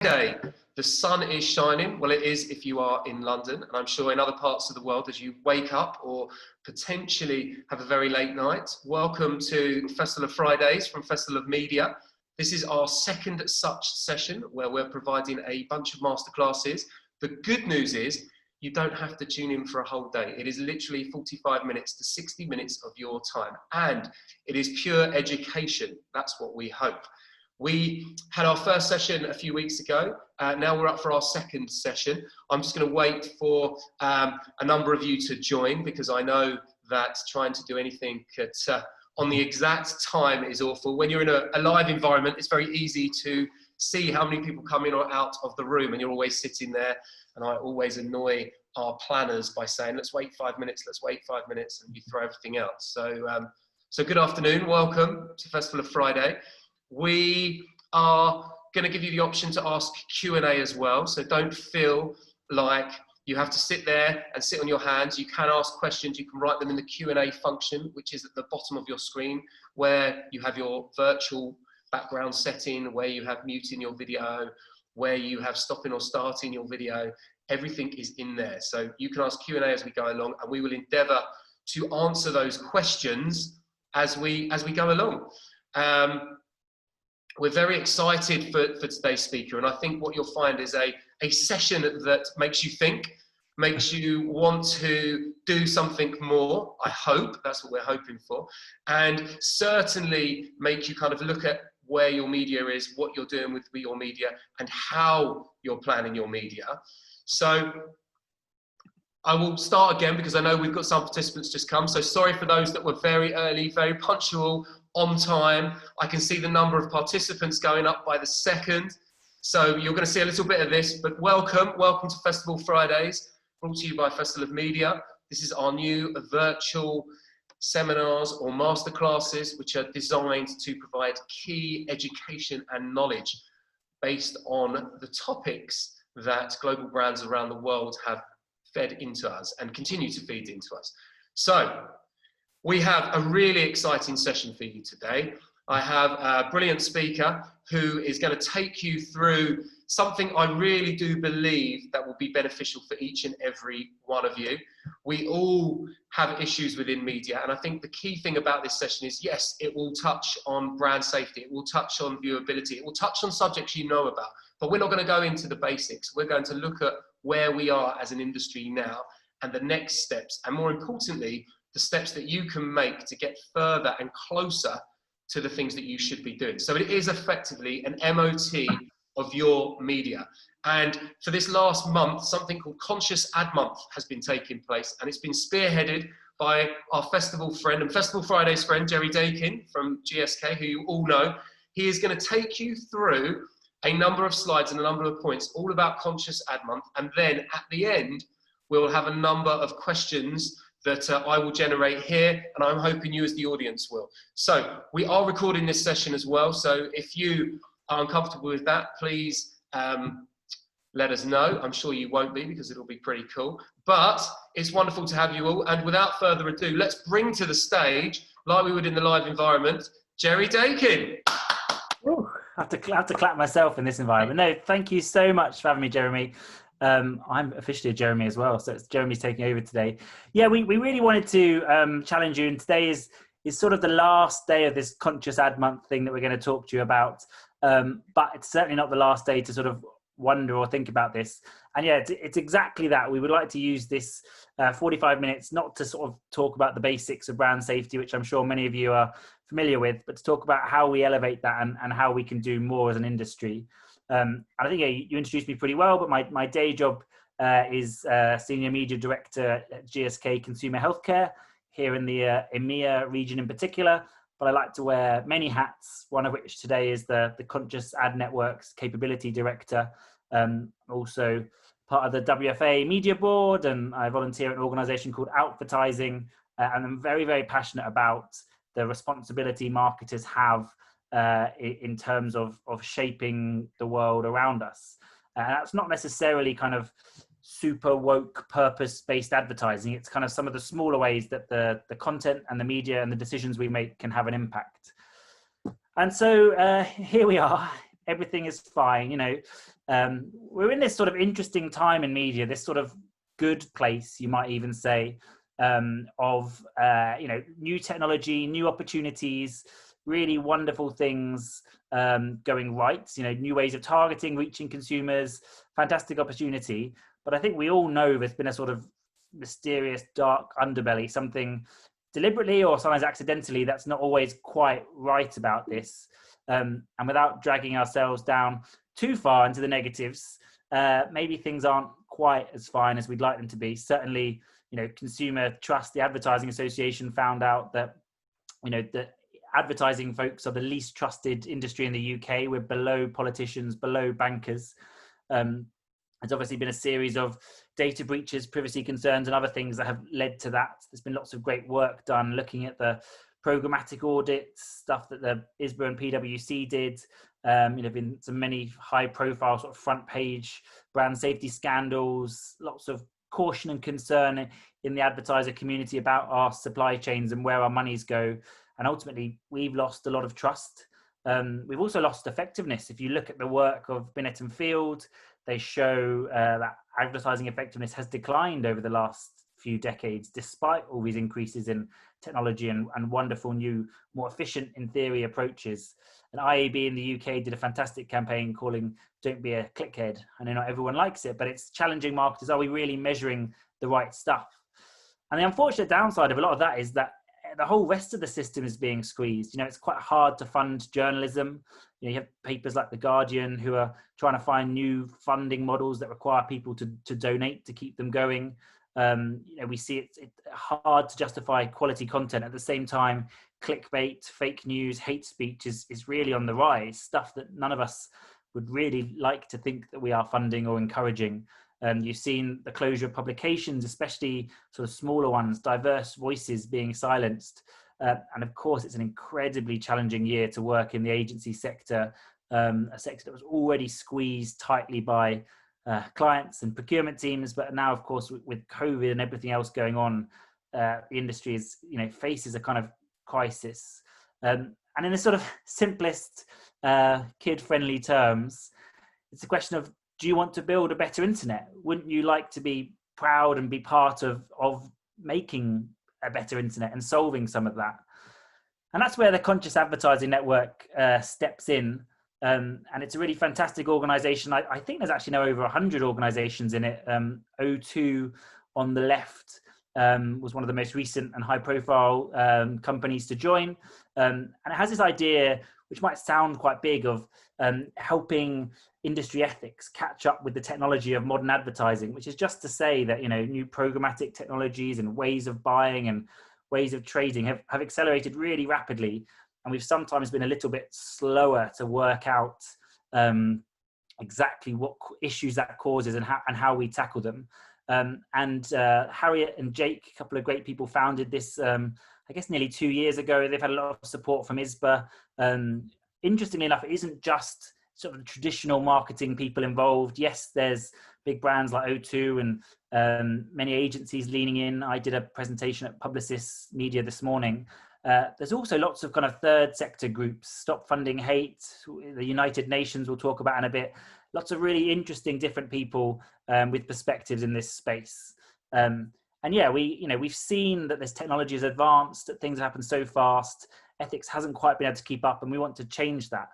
Day. The sun is shining. Well, it is if you are in London, and I'm sure in other parts of the world as you wake up or potentially have a very late night. Welcome to Festival of Fridays from Festival of Media. This is our second such session where we're providing a bunch of masterclasses. The good news is you don't have to tune in for a whole day. It is literally 45 minutes to 60 minutes of your time, and it is pure education. That's what we hope. We had our first session a few weeks ago. Now we're up for our second session. I'm just going to wait for a number of you to join, because I know that trying to do anything on the exact time is awful. When you're in a live environment, it's very easy to see how many people come in or out of the room, and you're always sitting there. And I always annoy our planners by saying, let's wait 5 minutes, let's wait 5 minutes, and you throw everything out. So good afternoon, welcome to Festival of Friday. We are going to give you the option to ask Q&A as well, so don't feel like you have to sit there and sit on your hands. You can ask questions, you can write them in the Q&A function, which is at the bottom of your screen, where you have your virtual background setting, where you have muting your video, where you have stopping or starting your video. Everything is in there, so you can ask Q&A as we go along, and we will endeavour to answer those questions as we go along. We're very excited for today's speaker, and I think what you'll find is a session that makes you think, makes you want to do something more. I hope, that's what we're hoping for, and certainly make you kind of look at where your media is, what you're doing with your media, and how you're planning your media. So I will start again, because I know we've got some participants just come, so sorry for those that were very early, very punctual, on time. I can see the number of participants going up by the second. So you're going to see a little bit of this, but welcome to Festival Fridays, brought to you by Festival of Media. This is our new virtual seminars or masterclasses, which are designed to provide key education and knowledge based on the topics that global brands around the world have fed into us and continue to feed into us. So we have a really exciting session for you today. I have a brilliant speaker who is going to take you through something I really do believe that will be beneficial for each and every one of you. We all have issues within media, and I think the key thing about this session is, yes, it will touch on brand safety, it will touch on viewability, it will touch on subjects you know about, but we're not going to go into the basics. We're going to look at where we are as an industry now and the next steps, and more importantly, the steps that you can make to get further and closer to the things that you should be doing. So it is effectively an MOT of your media. And for this last month, something called Conscious Ad Month has been taking place, and it's been spearheaded by our festival friend and Festival Fridays friend, Jerry Daykin from GSK, who you all know. He is going to take you through a number of slides and a number of points all about Conscious Ad Month. And then at the end, we'll have a number of questions that I will generate here, and I'm hoping you as the audience will. So we are recording this session as well, so if you are uncomfortable with that, please let us know. I'm sure you won't be, because it'll be pretty cool. But it's wonderful to have you all, and without further ado, let's bring to the stage, like we would in the live environment, Jerry Daykin. Ooh, I have to clap myself in this environment. No, thank you so much for having me, Jeremy. I'm officially a Jeremy as well, so it's Jeremy's taking over today. Yeah, we really wanted to challenge you, and today is sort of the last day of this Conscious Ad Month thing that we're going to talk to you about, but it's certainly not the last day to sort of wonder or think about this. And yeah, it's exactly that. We would like to use this 45 minutes not to sort of talk about the basics of brand safety, which I'm sure many of you are familiar with, but to talk about how we elevate that and how we can do more as an industry. And I think you introduced me pretty well, but my day job is Senior Media Director at GSK Consumer Healthcare here in the EMEA region in particular. But I like to wear many hats, one of which today is the Conscious Ad Network's Capability Director. Also part of the WFA Media Board, and I volunteer at an organisation called Outvertising. And I'm very, very passionate about the responsibility marketers have in terms of shaping the world around us. That's not necessarily kind of super woke purpose-based advertising. It's kind of some of the smaller ways that the content and the media and the decisions we make can have an impact. And so here we are. Everything is fine, you know. we're in this sort of interesting time in media, this sort of good place, you might even say, of new technology, new opportunities, really wonderful things going right, new ways of targeting, reaching consumers, fantastic opportunity. But I think we all know there's been a sort of mysterious dark underbelly, something deliberately or sometimes accidentally that's not always quite right about this. And without dragging ourselves down too far into the negatives, maybe things aren't quite as fine as we'd like them to be. Certainly, Consumer Trust, the Advertising Association, found out that, that advertising folks are the least trusted industry in the UK. We're below politicians, below bankers. There's obviously been a series of data breaches, privacy concerns, and other things that have led to that. There's been lots of great work done looking at the programmatic audits, stuff that the ISBA and PwC did. Been some many high-profile sort of front-page brand safety scandals, lots of caution and concern in the advertiser community about our supply chains and where our monies go. And ultimately, we've lost a lot of trust. We've also lost effectiveness. If you look at the work of Binet and Field, they show that advertising effectiveness has declined over the last few decades, despite all these increases in technology and wonderful new, more efficient, in theory, approaches. And IAB in the UK did a fantastic campaign calling "Don't Be a Clickhead." I know not everyone likes it, but it's challenging marketers. Are we really measuring the right stuff? And the unfortunate downside of a lot of that is that the whole rest of the system is being squeezed. It's quite hard to fund journalism. You have papers like The Guardian who are trying to find new funding models that require people to donate to keep them going. We see it's hard to justify quality content. At the same time, clickbait, fake news, hate speech is really on the rise, stuff that none of us would really like to think that we are funding or encouraging. You've seen the closure of publications, especially sort of smaller ones, diverse voices being silenced. And of course, it's an incredibly challenging year to work in the agency sector, a sector that was already squeezed tightly by clients and procurement teams. But now, of course, with COVID and everything else going on, the industry is, faces a kind of crisis. And in the sort of simplest, kid-friendly terms, it's a question of, do you want to build a better internet? Wouldn't you like to be proud and be part of making a better internet and solving some of that? And that's where the Conscious Advertising Network steps in. And it's a really fantastic organization. I think there's actually now over 100 organizations in it. O2 on the left was one of the most recent and high profile companies to join. And it has this idea, which might sound quite big, of helping industry ethics catch up with the technology of modern advertising, which is just to say that, new programmatic technologies and ways of buying and ways of trading have accelerated really rapidly. And we've sometimes been a little bit slower to work out exactly what issues that causes and how we tackle them. Harriet and Jake, a couple of great people, founded this, I guess, nearly 2 years ago. They've had a lot of support from ISBA. Interestingly enough, it isn't just sort of the traditional marketing people involved. Yes, there's big brands like O2 and many agencies leaning in. I did a presentation at Publicis Media this morning. There's also lots of kind of third sector groups, Stop Funding Hate, the United Nations we'll talk about in a bit. Lots of really interesting different people with perspectives in this space. And yeah, we've seen that this technology has advanced, that things happen so fast, ethics hasn't quite been able to keep up, and we want to change that.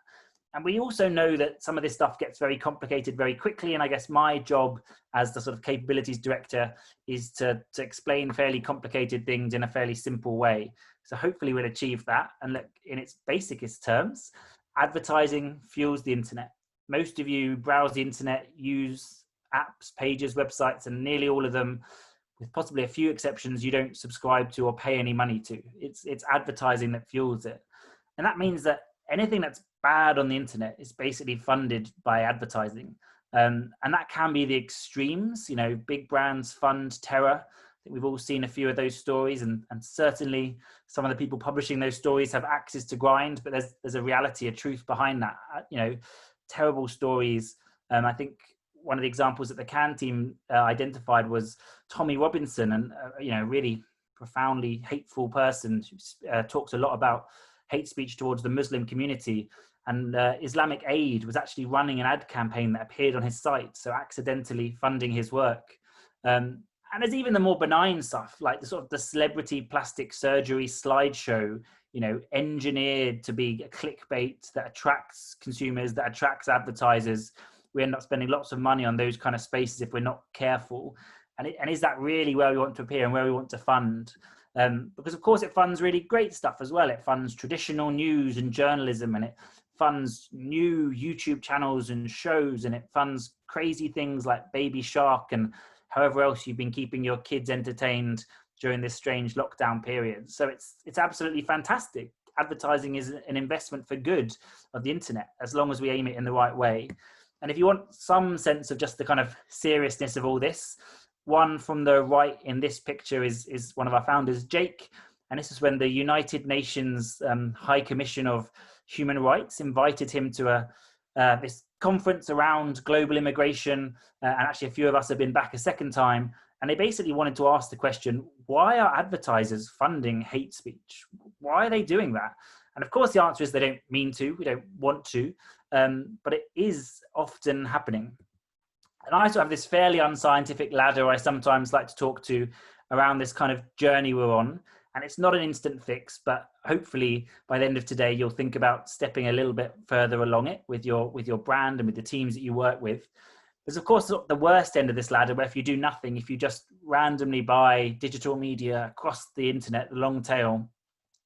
And we also know that some of this stuff gets very complicated very quickly. And I guess my job as the sort of capabilities director is to explain fairly complicated things in a fairly simple way. So hopefully we'll achieve that. And look, in its basicest terms, advertising fuels the internet. Most of you browse the internet, use apps, pages, websites, and nearly all of them, with possibly a few exceptions, you don't subscribe to or pay any money to. It's advertising that fuels it. And that means that anything that's bad on the internet is basically funded by advertising. And that can be the extremes. Big brands fund terror. I think we've all seen a few of those stories, and certainly some of the people publishing those stories have axes to grind, but there's a reality, a truth behind that. Terrible stories. I think one of the examples that the Cannes team identified was Tommy Robinson, and a really profoundly hateful person who talks a lot about hate speech towards the Muslim community. And Islamic Aid was actually running an ad campaign that appeared on his site, so accidentally funding his work. And there's even the more benign stuff, like the sort of the celebrity plastic surgery slideshow, engineered to be a clickbait that attracts consumers, that attracts advertisers. We end up spending lots of money on those kind of spaces if we're not careful. And is that really where we want to appear and where we want to fund? Because of course it funds really great stuff as well. It funds traditional news and journalism, and it funds new YouTube channels and shows, and it funds crazy things like Baby Shark and however else you've been keeping your kids entertained during this strange lockdown period. So it's absolutely fantastic. Advertising is an investment for good of the internet, as long as we aim it in the right way. And if you want some sense of just the kind of seriousness of all this, one from the right in this picture is one of our founders, Jake. And this is when the United Nations High Commission of Human Rights invited him to this conference around global immigration. And actually a few of us have been back a second time. And they basically wanted to ask the question, why are advertisers funding hate speech? Why are they doing that? And of course, the answer is they don't mean to, we don't want to, but it is often happening. And I sort of have this fairly unscientific ladder I sometimes like to talk to around this kind of journey we're on. And it's not an instant fix, but hopefully by the end of today, you'll think about stepping a little bit further along it with your brand and with the teams that you work with. There's of course the worst end of this ladder, where if you do nothing, if you just randomly buy digital media across the internet, the long tail,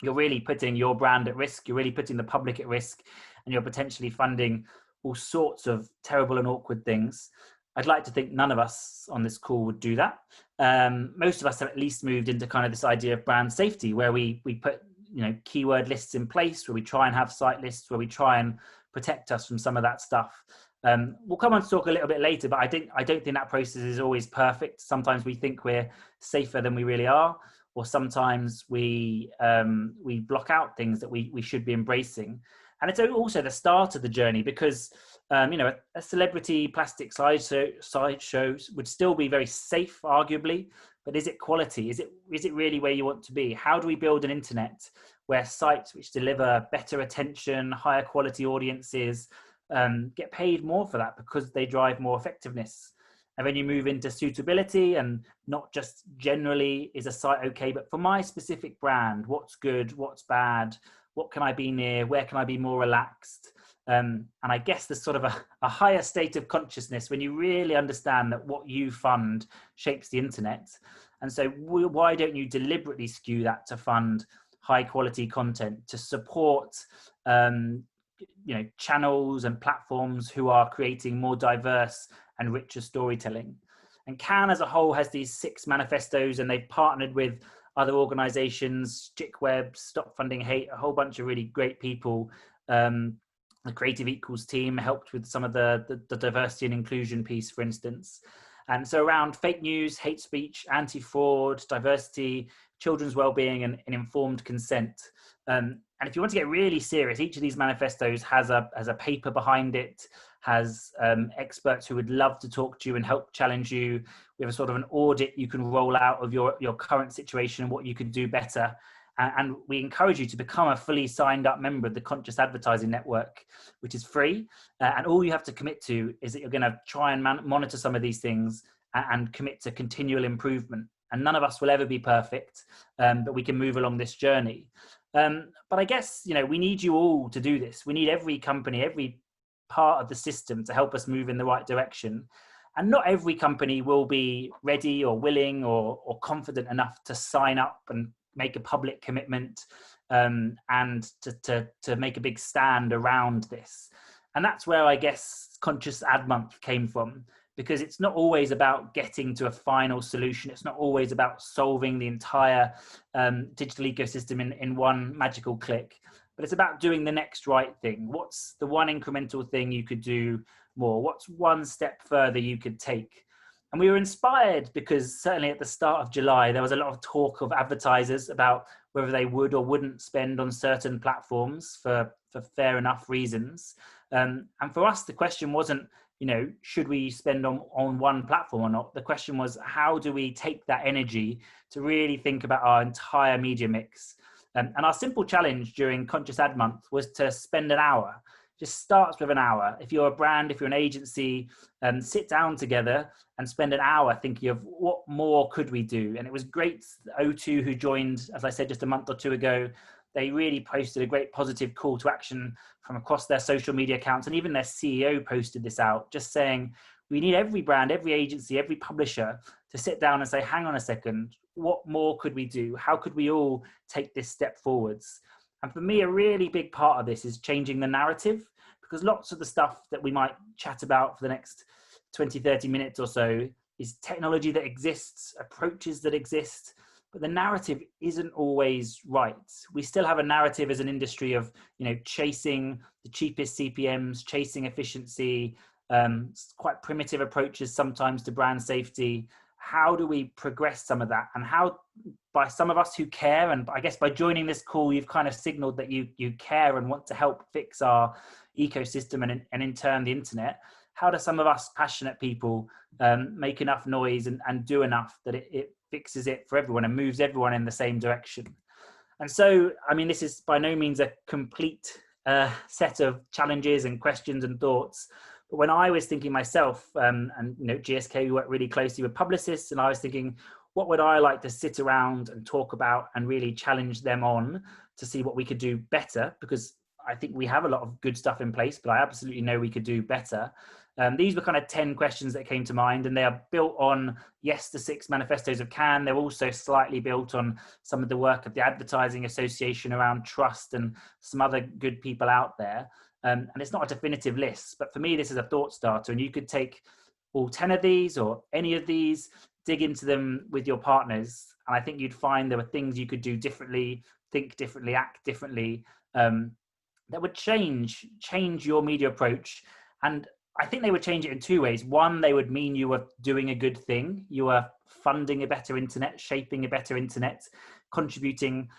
you're really putting your brand at risk. You're really putting the public at risk, and you're potentially funding all sorts of terrible and awkward things. I'd like to think none of us on this call would do that. Most of us have at least moved into kind of this idea of brand safety, where we put keyword lists in place, where we try and have site lists, where we try and protect us from some of that stuff. We'll come on to talk a little bit later, but I don't think that process is always perfect. Sometimes we think we're safer than we really are, or sometimes we block out things that we should be embracing. And it's also the start of the journey, because a celebrity plastic sideshow would still be very safe, arguably, but is it quality? Is it really where you want to be? How do we build an internet where sites which deliver better attention, higher quality audiences, get paid more for that because they drive more effectiveness? And then you move into suitability, and not just generally is a site okay, but for my specific brand, what's good, what's bad, what can I be near, where can I be more relaxed? And I guess there's sort of a higher state of consciousness when you really understand that what you fund shapes the internet. And so why don't you deliberately skew that to fund high quality content, to support channels and platforms who are creating more diverse and richer storytelling? And CAN as a whole has these 6 manifestos, and they've partnered with other organizations, JICWeb, Stop Funding Hate, a whole bunch of really great people. The Creative Equals team helped with some of the diversity and inclusion piece, for instance. And so around fake news, hate speech, anti-fraud, diversity, children's well-being, and informed consent. And if you want to get really serious, each of these manifestos has a paper behind it, has experts who would love to talk to you and help challenge you. We have a sort of an audit you can roll out of your current situation and what you could do better. And we encourage you to become a fully signed up member of the Conscious Advertising Network, which is free. And all you have to commit to is that you're going to try and monitor some of these things and commit to continual improvement. And none of us will ever be perfect, but we can move along this journey. But I guess, we need you all to do this. We need every company, every part of the system to help us move in the right direction. And not every company will be ready or willing or confident enough to sign up and make a public commitment and to make a big stand around this. And that's where I guess Conscious Ad Month came from, because it's not always about getting to a final solution. It's not always about solving the entire digital ecosystem in one magical click, but it's about doing the next right thing. What's the one incremental thing you could do more? What's one step further you could take? And we were inspired because certainly at the start of July, there was a lot of talk of advertisers about whether they would or wouldn't spend on certain platforms for fair enough reasons. And for us, the question wasn't, should we spend on one platform or not? The question was, how do we take that energy to really think about our entire media mix? And our simple challenge during Conscious Ad Month was to spend an hour just starts with an hour. If you're a brand, if you're an agency, sit down together and spend an hour thinking of what more could we do. And it was great. O2, who joined, as I said, just a month or two ago, they really posted a great positive call to action from across their social media accounts. And even their CEO posted this out, just saying, we need every brand, every agency, every publisher to sit down and say, hang on a second, what more could we do? How could we all take this step forwards? And for me, a really big part of this is changing the narrative, because lots of the stuff that we might chat about for the next 20, 30 minutes or so is technology that exists, approaches that exist, but the narrative isn't always right. We still have a narrative as an industry of, chasing the cheapest CPMs, chasing efficiency, quite primitive approaches sometimes to brand safety. How do we progress some of that? And how, by some of us who care, and I guess by joining this call, you've kind of signaled that you care and want to help fix our ecosystem and in turn the internet. How do some of us passionate people make enough noise and do enough that it fixes it for everyone and moves everyone in the same direction? And so, this is by no means a complete set of challenges and questions and thoughts. But when I was thinking myself, and GSK, we work really closely with publicists, and I was thinking, what would I like to sit around and talk about and really challenge them on to see what we could do better? Because I think we have a lot of good stuff in place, but I absolutely know we could do better. These were kind of 10 questions that came to mind, and they are built on, yes, the 6 manifestos of Cannes. They're also slightly built on some of the work of the Advertising Association around trust and some other good people out there. And it's not a definitive list, but for me, this is a thought starter, and you could take all 10 of these or any of these, dig into them with your partners. And I think you'd find there were things you could do differently, think differently, act differently, that would change your media approach. And I think they would change it in 2 ways. One, they would mean you were doing a good thing. You were funding a better internet, shaping a better internet, contributing,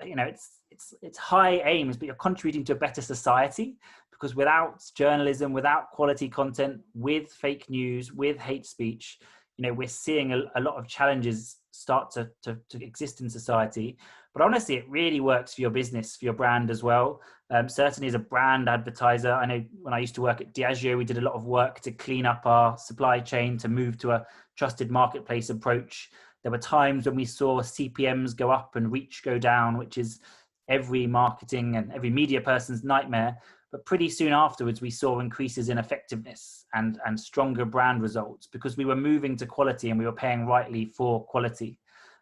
it's high aims, but you're contributing to a better society, because without journalism, without quality content, with fake news, with hate speech, we're seeing a lot of challenges start to exist in society. But honestly, it really works for your business, for your brand as well. Certainly as a brand advertiser, I know when I used to work at Diageo, we did a lot of work to clean up our supply chain, to move to a trusted marketplace approach. There were times when we saw CPMs go up and reach go down, which is every marketing and every media person's nightmare. But pretty soon afterwards, we saw increases in effectiveness and stronger brand results, because we were moving to quality and we were paying rightly for quality.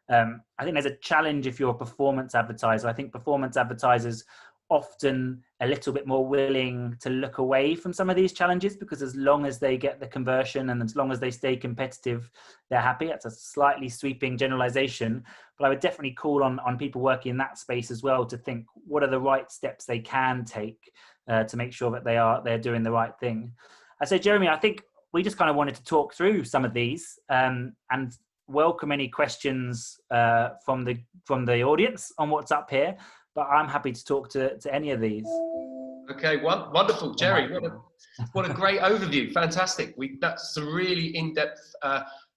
I think there's a challenge if you're a performance advertiser. I think performance advertisers often a little bit more willing to look away from some of these challenges, because as long as they get the conversion and as long as they stay competitive, they're happy. That's a slightly sweeping generalization, but I would definitely call on people working in that space as well to think, what are the right steps they can take to make sure that they're doing the right thing. So Jeremy, I think we just kind of wanted to talk through some of these and welcome any questions from the audience on what's up here. But I'm happy to talk to any of these. Okay, wonderful, Jerry. What a great overview! Fantastic. That's a really in-depth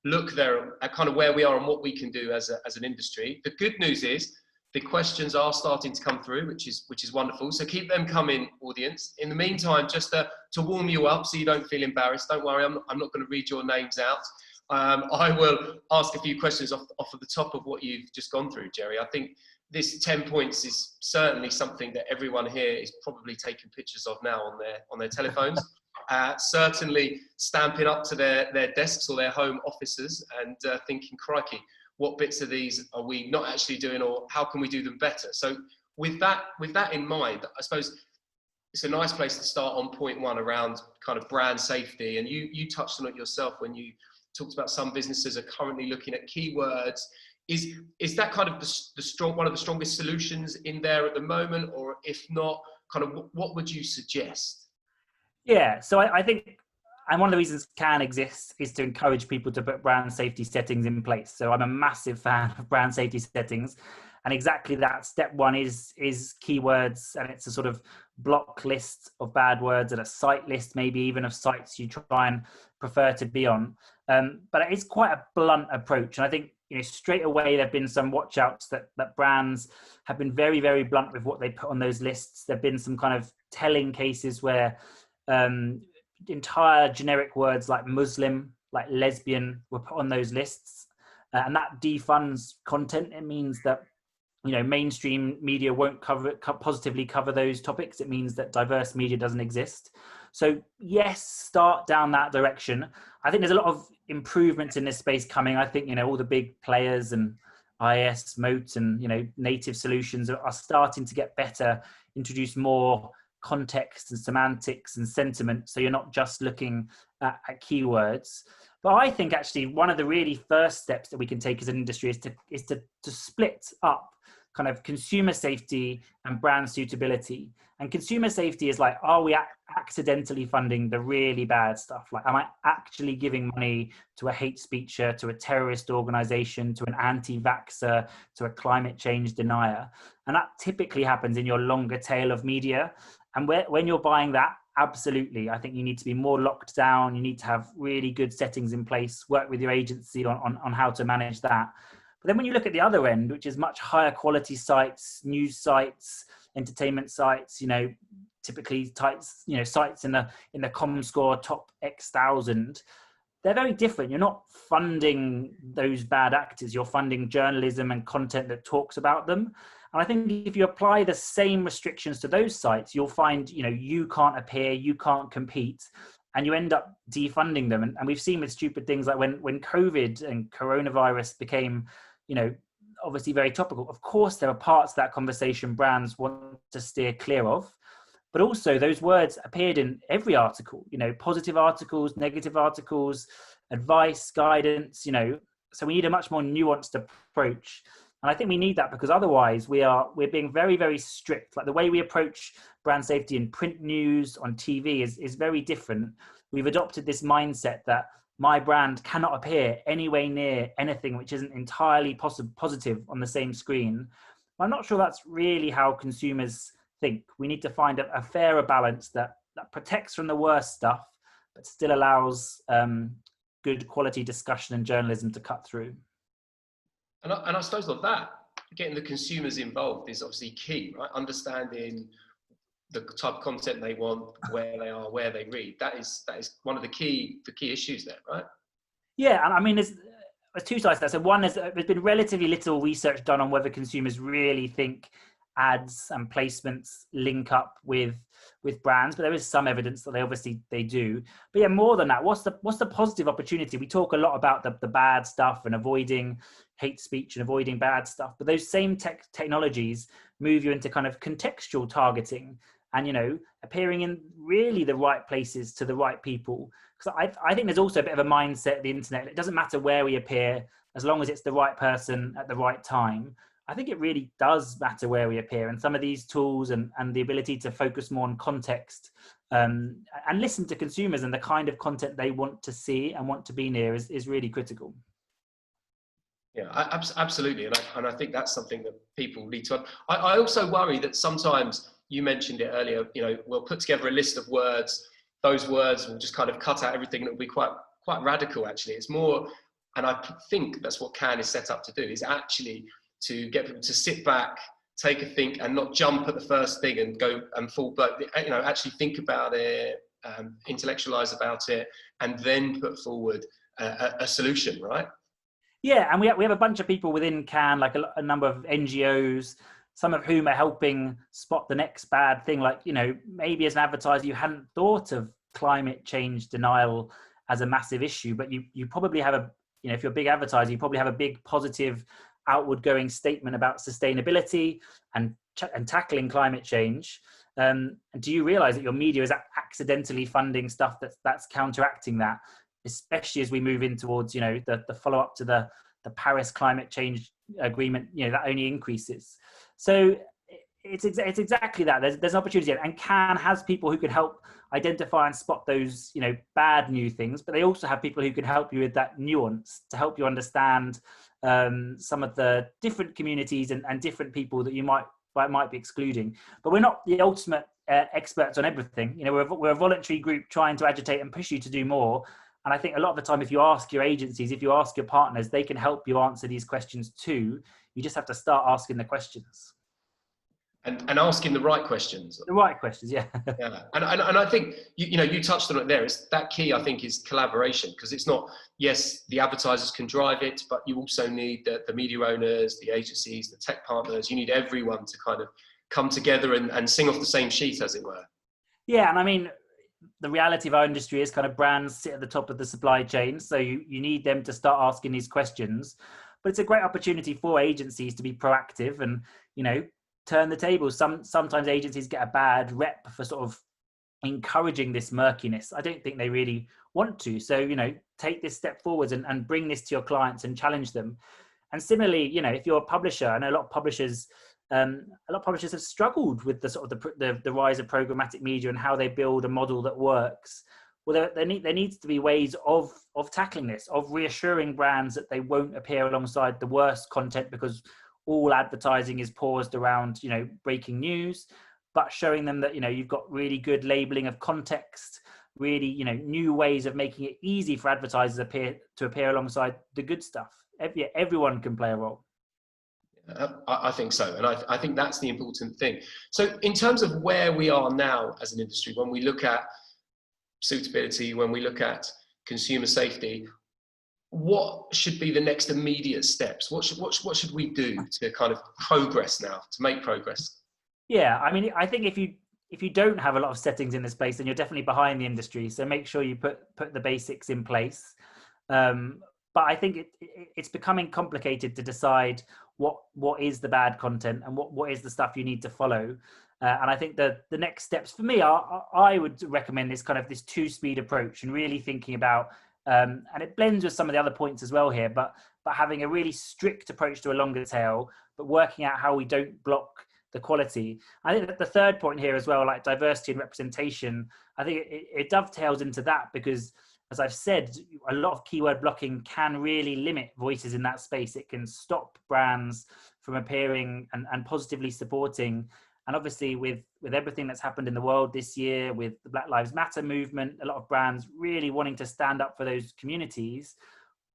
look there at kind of where we are and what we can do as an industry. The good news is the questions are starting to come through, which is wonderful. So keep them coming, audience. In the meantime, just to warm you up so you don't feel embarrassed, don't worry, I'm not going to read your names out. I will ask a few questions off of the top of what you've just gone through, Jerry. I think this 10 points is certainly something that everyone here is probably taking pictures of now on their telephones. Certainly stamping up to their desks or their home offices and thinking, crikey, what bits of these are we not actually doing, or how can we do them better? So with that in mind, I suppose it's a nice place to start on point 1 around kind of brand safety. And you touched on it yourself when you talked about some businesses are currently looking at keywords. Is that kind of one of the strongest solutions in there at the moment, or if not, kind of what would you suggest? Yeah, so I think, and one of the reasons Cannes exists is to encourage people to put brand safety settings in place. So I'm a massive fan of brand safety settings, and exactly that. Step 1 is keywords, and it's a sort of block list of bad words and a site list, maybe even of sites you try and prefer to be on. But it's quite a blunt approach, and I think straight away there've been some watch outs that brands have been very, very blunt with what they put on those lists. There've been some kind of telling cases where entire generic words like Muslim, like lesbian, were put on those lists, and that defunds content. It means that mainstream media won't positively cover those topics. It means that diverse media doesn't exist. So yes, start down that direction. I think there's a lot of improvements in this space coming. I think all the big players and IS, Moat, and native solutions are starting to get better, introduce more context and semantics and sentiment, so you're not just looking at keywords. But I think actually one of the really first steps that we can take as an industry is to split up kind of consumer safety and brand suitability. And consumer safety is like, are we accidentally funding the really bad stuff? Like, am I actually giving money to a hate speecher, to a terrorist organization, to an anti-vaxxer, to a climate change denier? And that typically happens in your longer tail of media. And when you're buying that, absolutely, I think you need to be more locked down. You need to have really good settings in place, work with your agency on how to manage that. But then when you look at the other end, which is much higher quality sites, news sites, entertainment sites, typically sites in the ComScore top X thousand, they're very different. You're not funding those bad actors. You're funding journalism and content that talks about them. And I think if you apply the same restrictions to those sites, you'll find, you can't appear, you can't compete, and you end up defunding them. And we've seen with stupid things like when COVID and coronavirus became, obviously very topical. Of course, there are parts of that conversation brands want to steer clear of, but also those words appeared in every article, positive articles, negative articles, advice, guidance, so we need a much more nuanced approach. And I think we need that because otherwise we're being very, very strict. Like the way we approach brand safety in print news, on TV is very different. We've adopted this mindset that my brand cannot appear anywhere near anything which isn't entirely positive on the same screen. I'm not sure that's really how consumers think. We need to find a fairer balance that protects from the worst stuff, but still allows good quality discussion and journalism to cut through. And I suppose like that, getting the consumers involved is obviously key, right? Understanding the type of content they want, where they are, where they read. That is one of the key issues there, right? Yeah, and I mean, there's two sides to that. So one is there's been relatively little research done on whether consumers really think ads and placements link up with brands, but there is some evidence that they do. But yeah, more than that, what's the positive opportunity? We talk a lot about the bad stuff and avoiding hate speech and avoiding bad stuff, but those same technologies move you into kind of contextual targeting and appearing in really the right places to the right people. Because I think there's also a bit of a mindset of the internet. It doesn't matter where we appear, as long as it's the right person at the right time. I think it really does matter where we appear, and some of these tools and the ability to focus more on context and listen to consumers and the kind of content they want to see and want to be near is really critical. Yeah, absolutely. And I think that's something that people need to. I also worry that sometimes, you mentioned it earlier, we'll put together a list of words. Those words will just kind of cut out everything that will be quite radical, actually. It's more, and I think that's what CAN is set up to do, is actually to get people to sit back, take a think, and not jump at the first thing and go and fall, but actually think about it, intellectualize about it, and then put forward a solution, right? Yeah, and we have a bunch of people within CAN, like a number of NGOs, some of whom are helping spot the next bad thing. Like, maybe as an advertiser, you hadn't thought of climate change denial as a massive issue, but you probably have if you're a big advertiser, you probably have a big positive outward going statement about sustainability and tackling climate change. And do you realize that your media is accidentally funding stuff that's counteracting that, especially as we move in towards, the follow up to the Paris climate change agreement, that only increases. So it's exactly that. There's an opportunity, and CAN has people who can help identify and spot those, bad new things, but they also have people who can help you with that nuance to help you understand some of the different communities and different people that you might be excluding. But we're not the ultimate experts on everything. We're a voluntary group trying to agitate and push you to do more. And I think a lot of the time, if you ask your agencies, if you ask your partners, they can help you answer these questions too. You just have to start asking the questions. And asking the right questions. The right questions, yeah. Yeah, and I think you touched on it there. Is that key? I think is collaboration, because it's not, yes, the advertisers can drive it, but you also need the media owners, the agencies, the tech partners. You need everyone to kind of come together and sing off the same sheet, as it were. Yeah, and I mean, the reality of our industry is kind of brands sit at the top of the supply chain, so you need them to start asking these questions. But it's a great opportunity for agencies to be proactive and turn the tables. Sometimes agencies get a bad rep for sort of encouraging this murkiness. I don't think they really want to. So, take this step forwards and bring this to your clients and challenge them. And similarly, if you're a publisher, I know a lot of publishers have struggled with the sort of the rise of programmatic media and how they build a model that works. Well, there needs to be ways of tackling this, of reassuring brands that they won't appear alongside the worst content, because all advertising is paused around, breaking news, but showing them that, you've got really good labeling of context, really, new ways of making it easy for advertisers to appear alongside the good stuff. Everyone can play a role. I think so. And I think that's the important thing. So in terms of where we are now as an industry, when we look at suitability, when we look at consumer safety, what should be the next immediate steps? What should we do to kind of progress now, to make progress? Yeah, I mean, I think if you don't have a lot of settings in this place, then you're definitely behind the industry. So make sure you put the basics in place. But I think it's becoming complicated to decide what is the bad content and what is the stuff you need to follow. And I think the next steps for me I would recommend this kind of this 2-speed approach, and really thinking about, and it blends with some of the other points as well here, but having a really strict approach to a longer tail, but working out how we don't block the quality. I think that the third point here as well, like diversity and representation, I think it dovetails into that, because as I've said, a lot of keyword blocking can really limit voices in that space. It can stop brands from appearing and positively supporting. And obviously with everything that's happened in the world this year, with the Black Lives Matter movement, a lot of brands really wanting to stand up for those communities.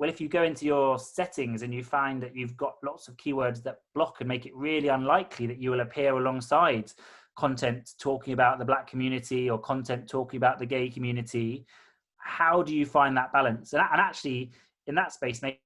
Well, if you go into your settings and you find that you've got lots of keywords that block and make it really unlikely that you will appear alongside content talking about the Black community or content talking about the gay community, how do you find that balance? And actually in that space, maybe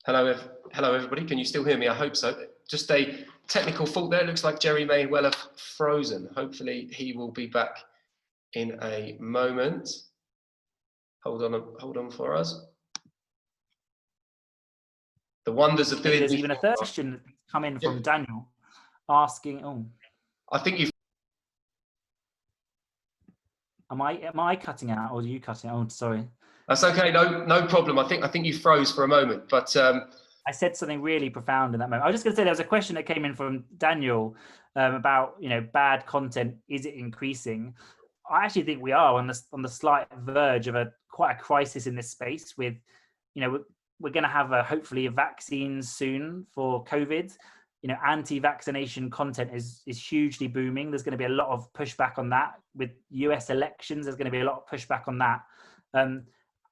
Hello, everybody. Can you still hear me? I hope so. Just a technical fault there. Looks like Jerry may well have frozen. Hopefully he will be back in a moment. Hold on for us. The wonders of doing. There's even a third question come in from Daniel asking, I think you've. Am I cutting out, or are you cutting out? Oh, sorry. That's okay. No problem. I think you froze for a moment, but I said something really profound in that moment. I was just going to say there was a question that came in from Daniel about bad content. Is it increasing? I actually think we are on the slight verge of quite a crisis in this space. With we're going to have hopefully a vaccine soon for COVID. Anti-vaccination content is hugely booming. There's going to be a lot of pushback on that. With US elections, there's going to be a lot of pushback on that.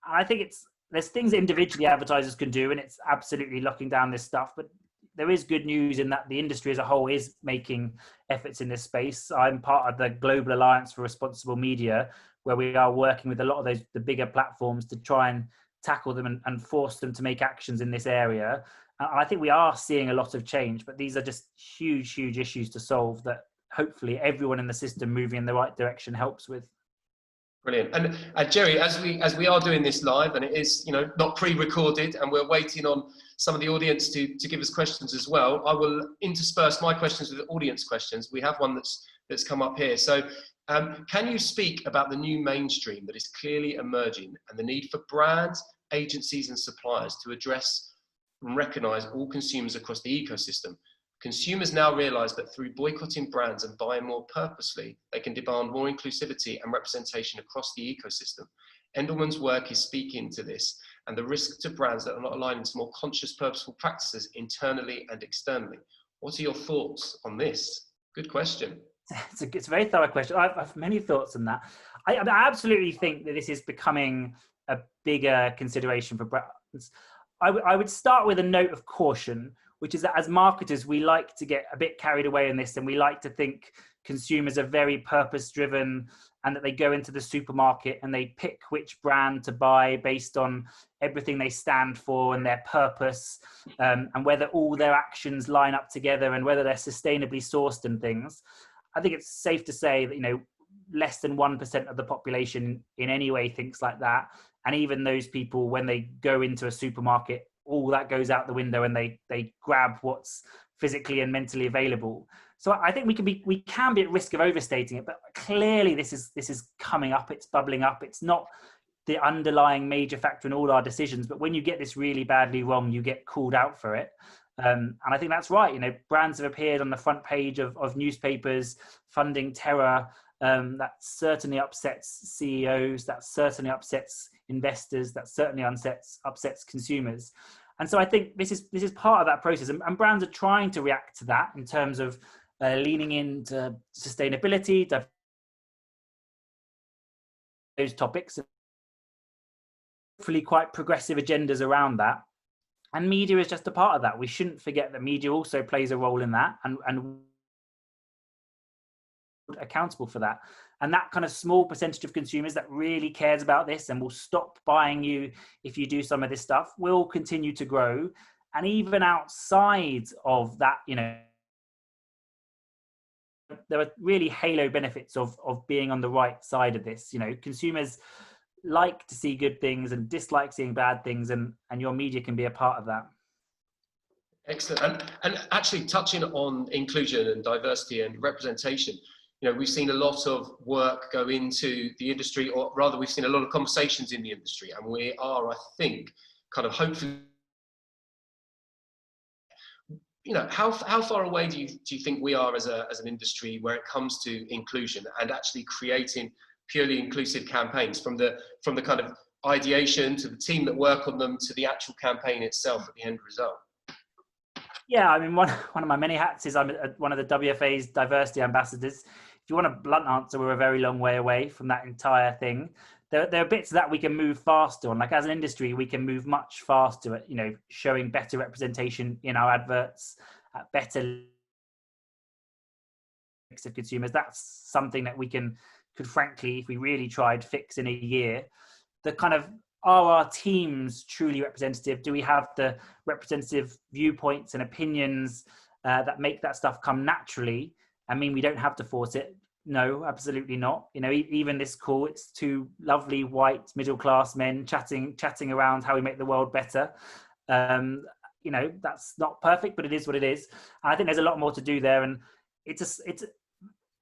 I think there's things individually advertisers can do, and it's absolutely locking down this stuff. But there is good news in that the industry as a whole is making efforts in this space. I'm part of the Global Alliance for Responsible Media, where we are working with a lot of the bigger platforms to try and tackle them and force them to make actions in this area. And I think we are seeing a lot of change, but these are just huge issues to solve that hopefully everyone in the system moving in the right direction helps with. Brilliant. And Jerry, as we are doing this live, and it is not pre-recorded, and we're waiting on some of the audience to give us questions as well, I will intersperse my questions with the audience questions. We have one that's come up here. So can you speak about the new mainstream that is clearly emerging and the need for brands, agencies and suppliers to address and recognize all consumers across the ecosystem? Consumers now realise that through boycotting brands and buying more purposely, they can demand more inclusivity and representation across the ecosystem. Endelman's work is speaking to this and the risk to brands that are not aligned to more conscious, purposeful practices internally and externally. What are your thoughts on this? Good question. It's a very thorough question. I have many thoughts on that. I absolutely think that this is becoming a bigger consideration for brands. I would start with a note of caution, which is that as marketers, we like to get a bit carried away in this, and we like to think consumers are very purpose-driven and that they go into the supermarket and they pick which brand to buy based on everything they stand for and their purpose, and whether all their actions line up together and whether they're sustainably sourced and things. I think it's safe to say that, less than 1% of the population in any way thinks like that. And even those people, when they go into a supermarket, all that goes out the window and they grab what's physically and mentally available. So I think we can be at risk of overstating it, but clearly this is coming up, it's bubbling up. It's not the underlying major factor in all our decisions, but when you get this really badly wrong, you get called out for it. And I think that's right. Brands have appeared on the front page of newspapers funding terror. That certainly upsets CEOs. That certainly upsets investors. That certainly upsets consumers. And so I think this is part of that process. And brands are trying to react to that in terms of leaning into sustainability, those topics, hopefully quite progressive agendas around that. And media is just a part of that. We shouldn't forget that media also plays a role in that and accountable for that. And that kind of small percentage of consumers that really cares about this and will stop buying you if you do some of this stuff will continue to grow. And even outside of that, there are really halo benefits of being on the right side of this. Consumers like to see good things and dislike seeing bad things, and your media can be a part of that. Excellent. And actually touching on inclusion and diversity and representation, we've seen a lot of work go into the industry, or rather we've seen a lot of conversations in the industry, and we are, I think, kind of hopefully, how far away do you think we are as an industry where it comes to inclusion and actually creating purely inclusive campaigns, from the kind of ideation to the team that work on them to the actual campaign itself at the end result? Yeah, I mean, one of my many hats is I'm one of the WFA's diversity ambassadors. If you want a blunt answer, we're a very long way away from that entire thing. There are bits that we can move faster on. Like as an industry, we can move much faster at, showing better representation in our adverts, at better mix of consumers. That's something that we could frankly, if we really tried, fix in a year. The kind of, are our teams truly representative? Do we have the representative viewpoints and opinions that make that stuff come naturally? I mean, we don't have to force it. No, absolutely not. Even this call, it's two lovely white middle-class men chatting around how we make the world better. That's not perfect, but it is what it is. And I think there's a lot more to do there. And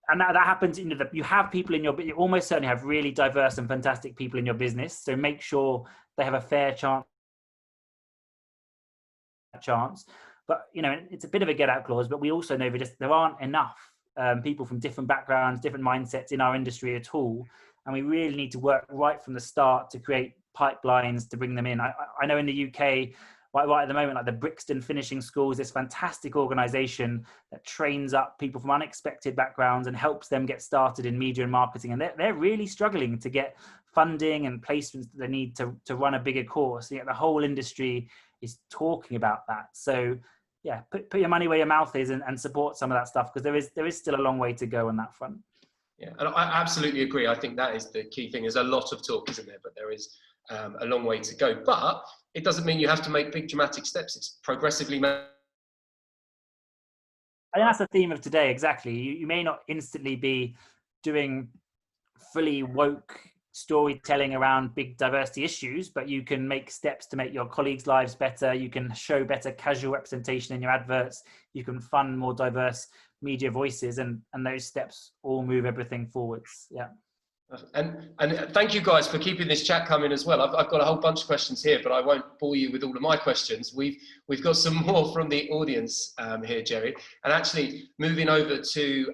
and that happens, you have people in you almost certainly have really diverse and fantastic people in your business. So make sure they have a fair chance. But, it's a bit of a get out clause, but we also know that there aren't enough people from different backgrounds, different mindsets in our industry at all. And we really need to work right from the start to create pipelines to bring them in. I know in the UK, right at the moment, like the Brixton Finishing School is this fantastic organization that trains up people from unexpected backgrounds and helps them get started in media and marketing. And they're really struggling to get funding and placements that they need to run a bigger course. Yet the whole industry is talking about that. So yeah, put your money where your mouth is and support some of that stuff, because there is still a long way to go on that front. Yeah, and I absolutely agree. I think that is the key thing. There's a lot of talk, isn't there? But there is a long way to go. But it doesn't mean you have to make big dramatic steps. It's progressively. I think that's the theme of today. Exactly. You may not instantly be doing fully woke storytelling around big diversity issues, but you can make steps to make your colleagues' lives better. You can show better casual representation in your adverts. You can fund more diverse media voices, and those steps all move everything forwards. Yeah. And thank you guys for keeping this chat coming as well. I've got a whole bunch of questions here, but I won't bore you with all of my questions. We've got some more from the audience here, Jerry. And actually moving over to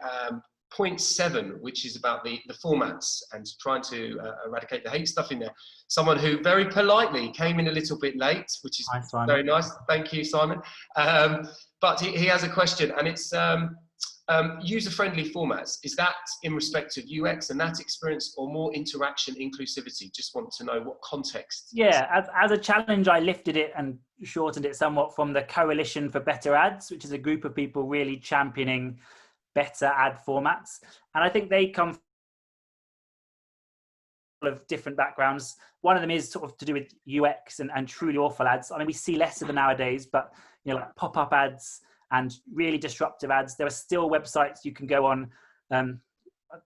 point 7, which is about the formats and trying to eradicate the hate stuff in there. Someone who very politely came in a little bit late, which is very nice. Thank you, Simon. But he has a question, and it's user-friendly formats. Is that in respect of UX and that experience, or more interaction, inclusivity? Just want to know what context. Yeah, as a challenge, I lifted it and shortened it somewhat from the Coalition for Better Ads, which is a group of people really championing better ad formats. And I think they come of different backgrounds. One of them is sort of to do with UX and truly awful ads. I mean, we see less of them nowadays, but like pop-up ads and really disruptive ads. There are still websites you can go on. It's a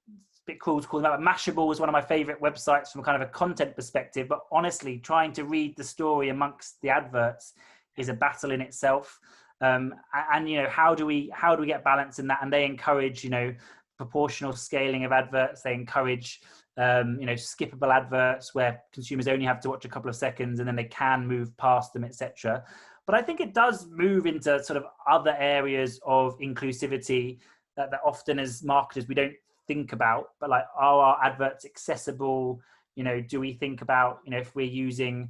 bit cool to call them out. Mashable is one of my favorite websites from kind of a content perspective, but honestly, trying to read the story amongst the adverts is a battle in itself. And how do we get balance in that? And they encourage, proportional scaling of adverts. They encourage, skippable adverts where consumers only have to watch a couple of seconds and then they can move past them, etc. But I think it does move into sort of other areas of inclusivity that often as marketers we don't think about. But like, are our adverts accessible? Do we think about, if we're using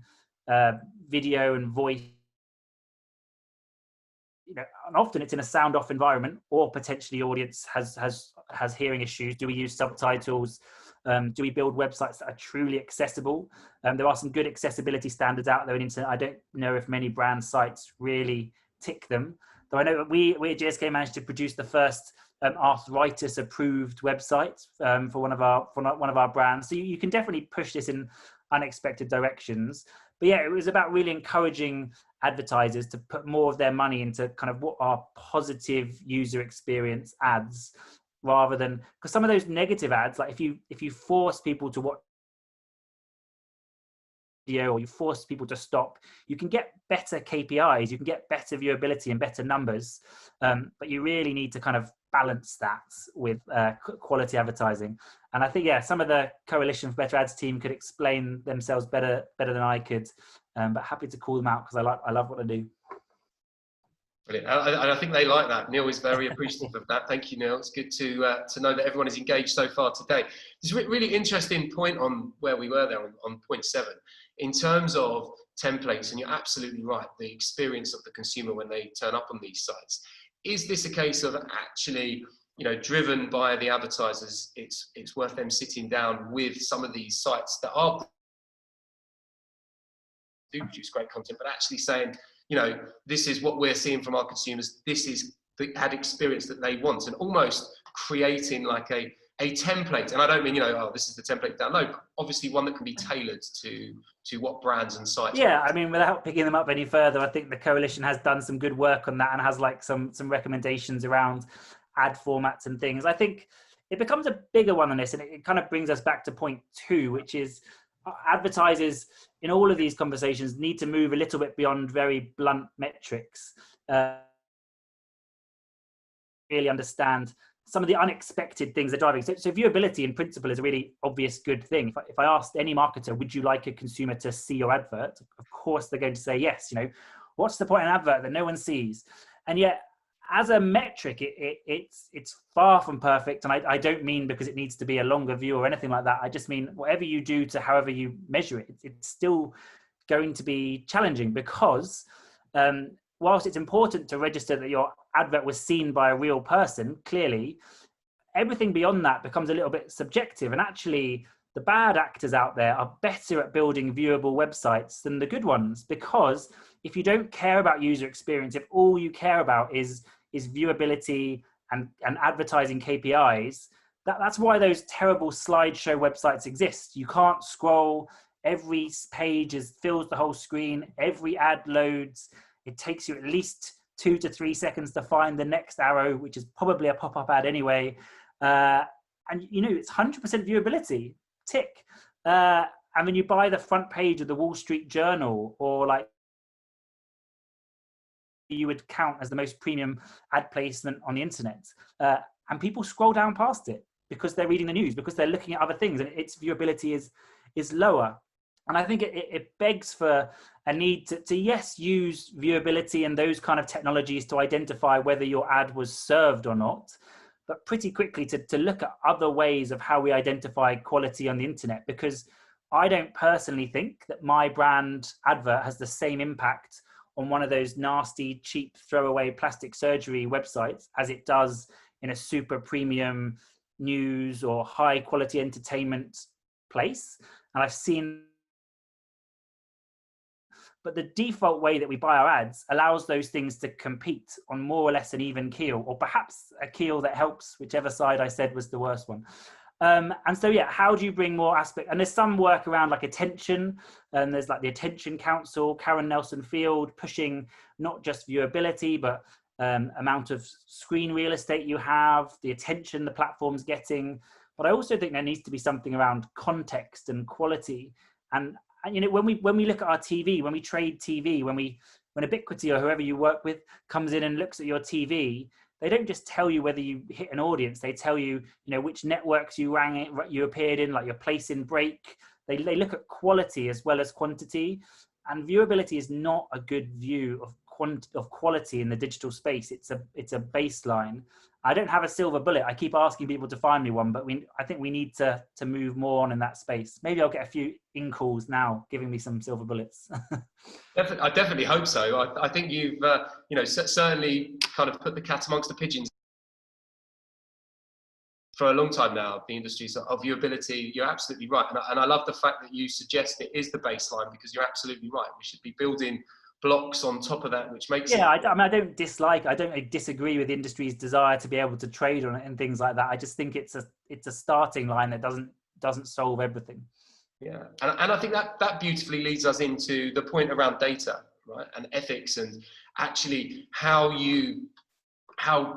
video and voice, and often it's in a sound off environment, or potentially audience has hearing issues. Do we use subtitles? Do we build websites that are truly accessible? There are some good accessibility standards out there on the internet. I don't know if many brand sites really tick them, though I know that we at GSK managed to produce the first arthritis approved website for one of our brands. So you can definitely push this in unexpected directions. But yeah, it was about really encouraging advertisers to put more of their money into kind of what are positive user experience ads, rather than, because some of those negative ads, like if you force people to watch video or you force people to stop, you can get better KPIs, you can get better viewability and better numbers, but you really need to kind of balance that with quality advertising. And I think, yeah, some of the Coalition for Better Ads team could explain themselves better than I could, but happy to call them out because I love what they do. Brilliant. And I think they like that. Neil is very appreciative of that. Thank you, Neil. It's good to know that everyone is engaged so far today. There's a really interesting point on where we were there on point 7 in terms of templates, and you're absolutely right. The experience of the consumer when they turn up on these sites. Is this a case of actually, driven by the advertisers? It's worth them sitting down with some of these sites that do produce great content, but actually saying, this is what we're seeing from our consumers. This is the ad experience that they want, and almost creating like a template. And I don't mean, this is the template to download. Obviously, one that can be tailored to what brands and sites. Yeah, I mean, without picking them up any further, I think the Coalition has done some good work on that and has like some recommendations around ad formats and things. I think it becomes a bigger one on this, and it kind of brings us back to point 2, which is advertisers in all of these conversations need to move a little bit beyond very blunt metrics. Really understand some of the unexpected things they're driving. So viewability in principle is a really obvious good thing. If I asked any marketer, would you like a consumer to see your advert? Of course, they're going to say yes. What's the point in an advert that no one sees? And yet, as a metric, it's far from perfect. And I don't mean because it needs to be a longer view or anything like that. I just mean whatever you do to however you measure it, it's still going to be challenging because whilst it's important to register that your advert was seen by a real person, clearly, everything beyond that becomes a little bit subjective. And actually, the bad actors out there are better at building viewable websites than the good ones, because if you don't care about user experience, if all you care about is viewability and advertising KPIs, that's why those terrible slideshow websites exist. You can't scroll. Every page fills the whole screen. Every ad loads. It takes you at least 2 to 3 seconds to find the next arrow, which is probably a pop-up ad anyway. And it's 100% viewability. Tick. And then you buy the front page of the Wall Street Journal, or like you would count as the most premium ad placement on the internet, and people scroll down past it because they're reading the news, because they're looking at other things, and its viewability is lower. And I think it begs for a need to yes, use viewability and those kind of technologies to identify whether your ad was served or not, but pretty quickly to look at other ways of how we identify quality on the internet, because I don't personally think that my brand advert has the same impact on one of those nasty, cheap, throwaway plastic surgery websites as it does in a super premium news or high quality entertainment place. And I've seen, but the default way that we buy our ads allows those things to compete on more or less an even keel, or perhaps a keel that helps whichever side I said was the worst one. And so, yeah, how do you bring more aspect? And there's some work around like attention, and there's like the Attention Council, Karen Nelson Field, pushing not just viewability, but amount of screen real estate you have, the attention the platform's getting. But I also think there needs to be something around context and quality. And you know, when we look at our TV, when we trade TV, when Ubiquity or whoever you work with comes in and looks at your TV, they don't just tell you whether you hit an audience. They tell you, you know, which networks you appeared in, like your place in break. They look at quality as well as quantity, and viewability is not a good view of quality in the digital space. It's a baseline. I don't have a silver bullet. I keep asking people to find me one, but I think we need to move more on in that space. Maybe I'll get a few in-calls now giving me some silver bullets. I definitely hope so. I think you've you know, certainly kind of put the cat amongst the pigeons for a long time now. The industry's of viewability. You're absolutely right, and I love the fact that you suggest it is the baseline, because you're absolutely right. We should be building blocks on top of that, which makes I mean, I don't disagree with the industry's desire to be able to trade on it and things like that. I just think it's a starting line that doesn't solve everything. Yeah, and I think that beautifully leads us into the point around data, right, and ethics, and actually how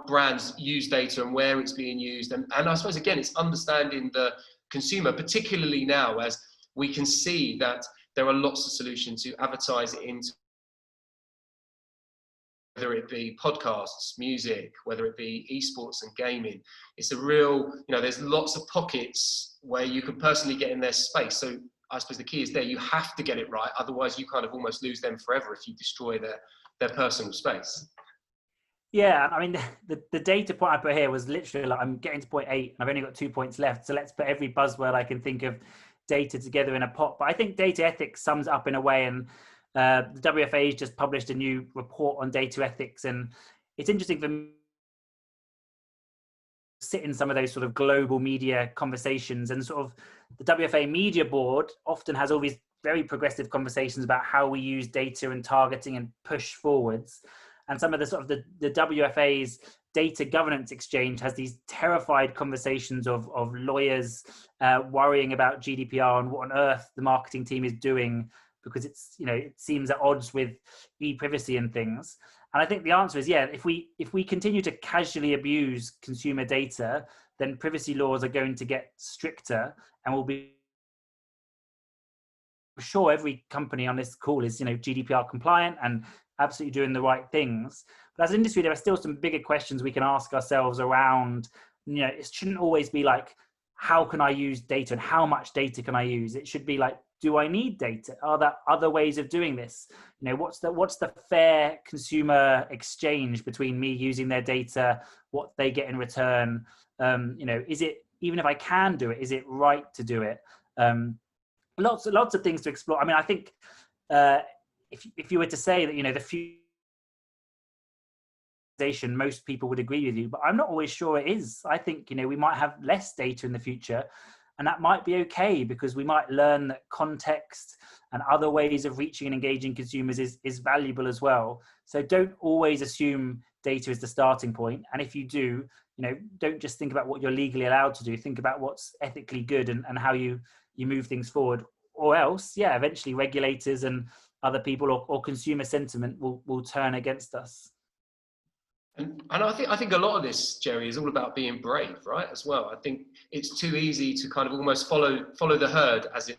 brands use data and where it's being used, and I suppose again it's understanding the consumer, particularly now as we can see that there are lots of solutions to advertise it into, whether it be podcasts, music, whether it be esports and gaming. It's a real, you know, there's lots of pockets where you can personally get in their space. So I suppose the key is there, you have to get it right. Otherwise you kind of almost lose them forever if you destroy their personal space. Yeah, I mean, the data point I put here was literally like, I'm getting to point 8 and I've only got 2 points left. So let's put every buzzword I can think of data together in a pot. But I think data ethics sums it up in a way, and the WFA has just published a new report on data ethics, and it's interesting for me to sit in some of those sort of global media conversations, and sort of the WFA media board often has all these very progressive conversations about how we use data and targeting and push forwards. And some of the sort of the WFA's data governance exchange has these terrified conversations of lawyers worrying about GDPR and what on earth the marketing team is doing, because it's, you know, it seems at odds with e-privacy and things. And I think the answer is, yeah, if we continue to casually abuse consumer data, then privacy laws are going to get stricter, and we'll be sure every company on this call is, you know, GDPR compliant and absolutely doing the right things. But as an industry, there are still some bigger questions we can ask ourselves around, you know, it shouldn't always be like, how can I use data and how much data can I use? It should be like, do I need data? Are there other ways of doing this? You know, what's the fair consumer exchange between me using their data, what they get in return? You know, is it, even if I can do it, is it right to do it? Lots of things to explore. I mean, I think if you were to say that, you know, the future, most people would agree with you, but I'm not always sure it is. I think, you know, we might have less data in the future, and that might be okay, because we might learn that context and other ways of reaching and engaging consumers is valuable as well. So don't always assume data is the starting point. And if you do, you know, don't just think about what you're legally allowed to do. Think about what's ethically good and how you move things forward. Or else, yeah, eventually regulators and other people or consumer sentiment will turn against us. And I think a lot of this, Jerry, is all about being brave, right? As well. I think it's too easy to kind of almost follow the herd as it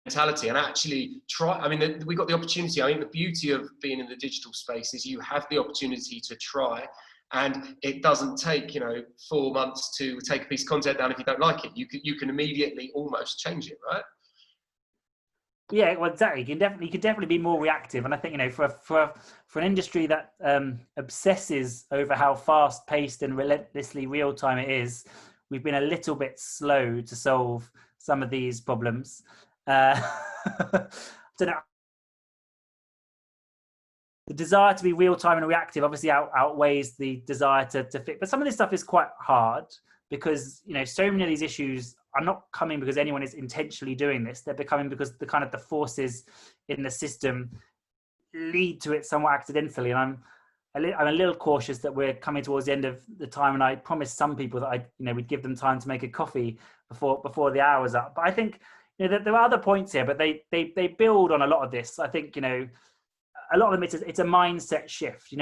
mentality, and actually try. I mean, we got the opportunity. I mean, the beauty of being in the digital space is you have the opportunity to try And it doesn't take, 4 months to take a piece of content down if you don't like it. You can immediately almost change it, right? Yeah, well, exactly. You can definitely be more reactive, and I think for an industry that obsesses over how fast paced and relentlessly real time it is, we've been a little bit slow to solve some of these problems. Don't know. The desire to be real time and reactive obviously outweighs the desire to fit. But some of this stuff is quite hard because so many of these issues are not coming because anyone is intentionally doing this. They're becoming because the forces in the system lead to it somewhat accidentally. And I'm a little cautious that we're coming towards the end of the time. And I promised some people that we'd give them time to make a coffee before the hour's up. But I think that there are other points here, but they build on a lot of this. I think a lot of them, it's a mindset shift.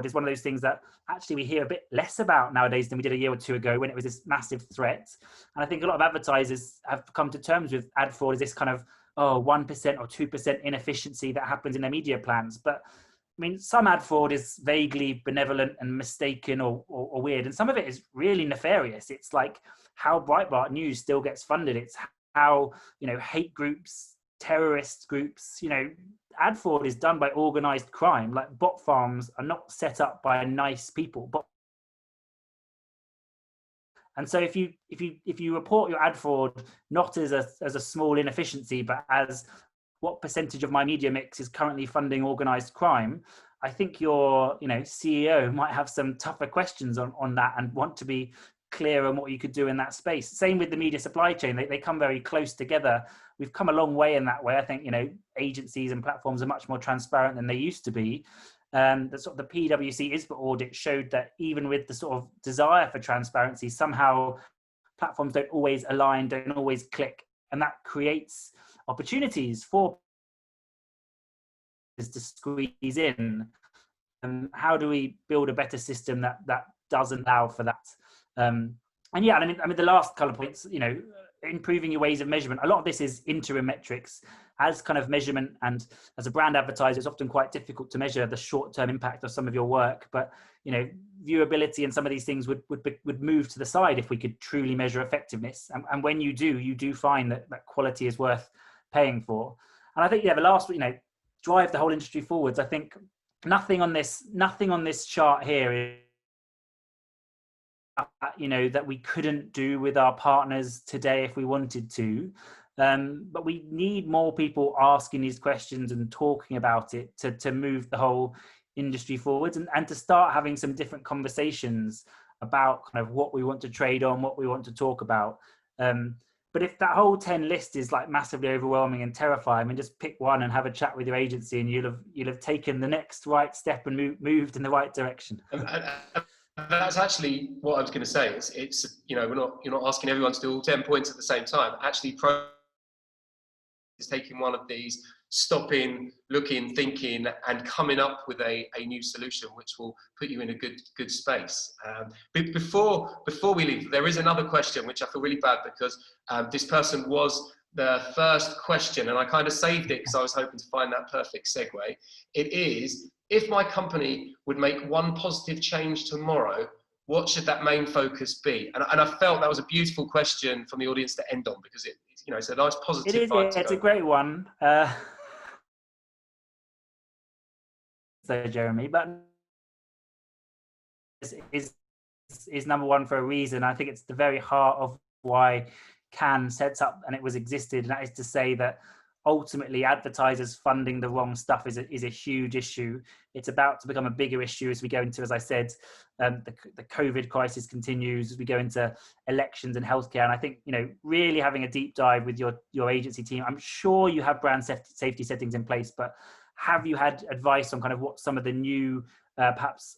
Is one of those things that actually we hear a bit less about nowadays than we did a year or two ago when it was this massive threat. And I think a lot of advertisers have come to terms with ad fraud as this kind of 1% or 2% inefficiency that happens in their media plans. But I mean, some ad fraud is vaguely benevolent and mistaken or weird, and some of it is really nefarious. It's like how Breitbart News still gets funded. It's how hate groups, terrorist groups, ad fraud is done by organized crime. Like bot farms are not set up by nice people. And so if you report your ad fraud not as a small inefficiency, but as what percentage of my media mix is currently funding organized crime, I think your CEO might have some tougher questions on that and want to be clear on what you could do in that space. Same with the media supply chain. They come very close together. We've come a long way in that way. I think agencies and platforms are much more transparent than they used to be. The PwC ISBA audit showed that even with the sort of desire for transparency, somehow platforms don't always align, don't always click, and that creates opportunities for to squeeze in. How do we build a better system that doesn't allow for that? And yeah, I mean, the last couple of points, improving your ways of measurement. A lot of this is interim metrics. As kind of measurement, and as a brand advertiser, it's often quite difficult to measure the short-term impact of some of your work. But viewability and some of these things would move to the side if we could truly measure effectiveness. And when you do find that quality is worth paying for. And I think the last, drive the whole industry forwards. I think nothing on this chart here is that we couldn't do with our partners today if we wanted to, but we need more people asking these questions and talking about it to move the whole industry forwards and to start having some different conversations about kind of what we want to trade on, what we want to talk about. But if that whole 10 list is like massively overwhelming and terrifying, I mean, just pick one and have a chat with your agency, and you'll have taken the next right step and moved in the right direction. That's actually what I was going to say. It's you're not asking everyone to do all 10 points at the same time. Actually, is taking one of these, stopping, looking, thinking, and coming up with a new solution, which will put you in a good space. Before we leave, there is another question which I feel really bad because this person was the first question, and I kind of saved it because I was hoping to find that perfect segue. It is, if my company would make one positive change tomorrow, what should that main focus be? And I felt that was a beautiful question from the audience to end on, because it's a nice positive. It is. Yeah, it's a great one. So Jeremy, but is number one for a reason. I think it's the very heart of why CAN sets up and it was existed, and that is to say that ultimately advertisers funding the wrong stuff is a huge issue. It's about to become a bigger issue as we go into, as I said, the COVID crisis continues, as we go into elections and healthcare. And I think, really having a deep dive with your agency team, I'm sure you have brand safety settings in place, but have you had advice on kind of what some of the new, perhaps,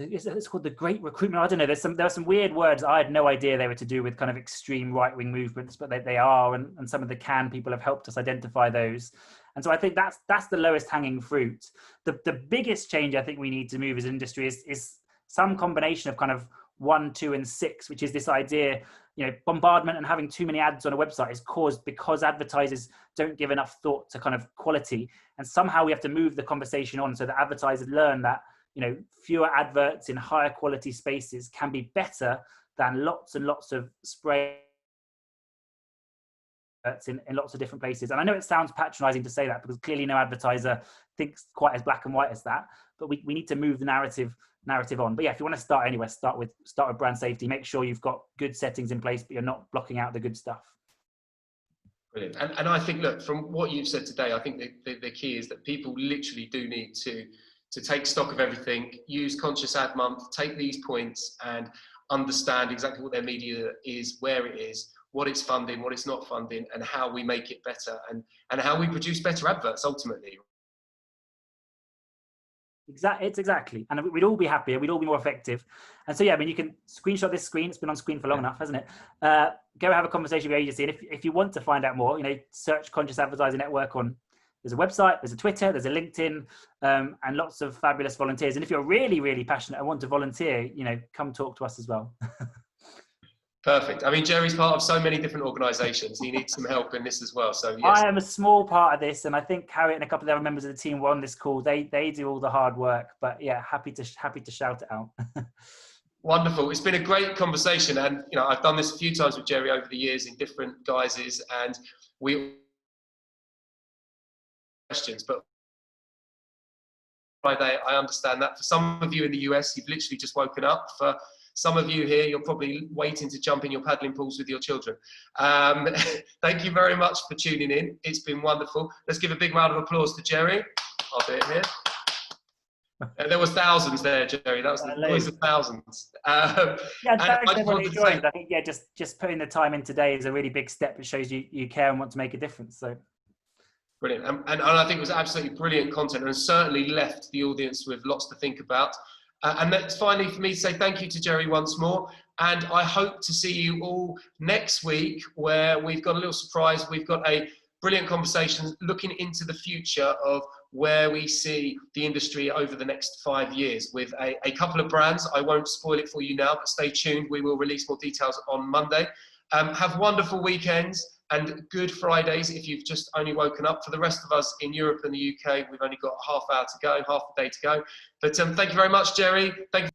it's called the Great Recruitment. I don't know. There are some weird words. I had no idea they were to do with kind of extreme right-wing movements, but they are, and some of the CAN people have helped us identify those. And so I think that's the lowest hanging fruit. The biggest change I think we need to move as an industry is some combination of kind of 1, 2, and 6, which is this idea, you know, bombardment and having too many ads on a website is caused because advertisers don't give enough thought to kind of quality. And somehow we have to move the conversation on so that advertisers learn that, you know, fewer adverts in higher quality spaces can be better than lots and lots of spray in lots of different places. And I know it sounds patronizing to say that, because clearly no advertiser thinks quite as black and white as that, but we need to move the narrative on. But yeah, if you want to start anywhere, start with brand safety. Make sure you've got good settings in place, but you're not blocking out the good stuff. Brilliant. And I think, look, from what you've said today, I think the key is that people literally do need to take stock of everything, use Conscious Ad Month, take these points and understand exactly what their media is, where it is, what it's funding, what it's not funding, and how we make it better, and how we produce better adverts ultimately. Exactly. And we'd all be happier, we'd all be more effective. And so, yeah, I mean, you can screenshot this screen. It's been on screen for long enough, hasn't it? Go have a conversation with your agency. And if you want to find out more, you know, search Conscious Advertising Network on, there's a website, there's a Twitter, there's a LinkedIn, and lots of fabulous volunteers. And if you're really, really passionate and want to volunteer, you know, come talk to us as well. Perfect. I mean, Jerry's part of so many different organisations. He needs some help in this as well. So yes. I am a small part of this, and I think Harriet and a couple of other members of the team were on this call. They do all the hard work, but yeah, happy to shout it out. Wonderful. It's been a great conversation, and you know, I've done this a few times with Jerry over the years in different guises, and we questions. But Friday, I understand that for some of you in the US, you've literally just woken up. For some of you here, you're probably waiting to jump in your paddling pools with your children. Thank you very much for tuning in. It's been wonderful. Let's give a big round of applause to Jerry. I'll do it here. There was thousands there, Jerry. That was the noise of thousands. Yeah, thanks everyone who joined. I think, yeah, just putting the time in today is a really big step. It shows you care and want to make a difference. So brilliant. And I think it was absolutely brilliant content, and certainly left the audience with lots to think about. And that's finally for me to say thank you to Jerry once more. And I hope to see you all next week, where we've got a little surprise. We've got a brilliant conversation looking into the future of where we see the industry over the next 5 years with a couple of brands. I won't spoil it for you now, but stay tuned. We will release more details on Monday. Have wonderful weekends and good Fridays if you've just only woken up. For the rest of us in Europe and the UK, we've only got half a day to go. But thank you very much, Jerry. Thank you.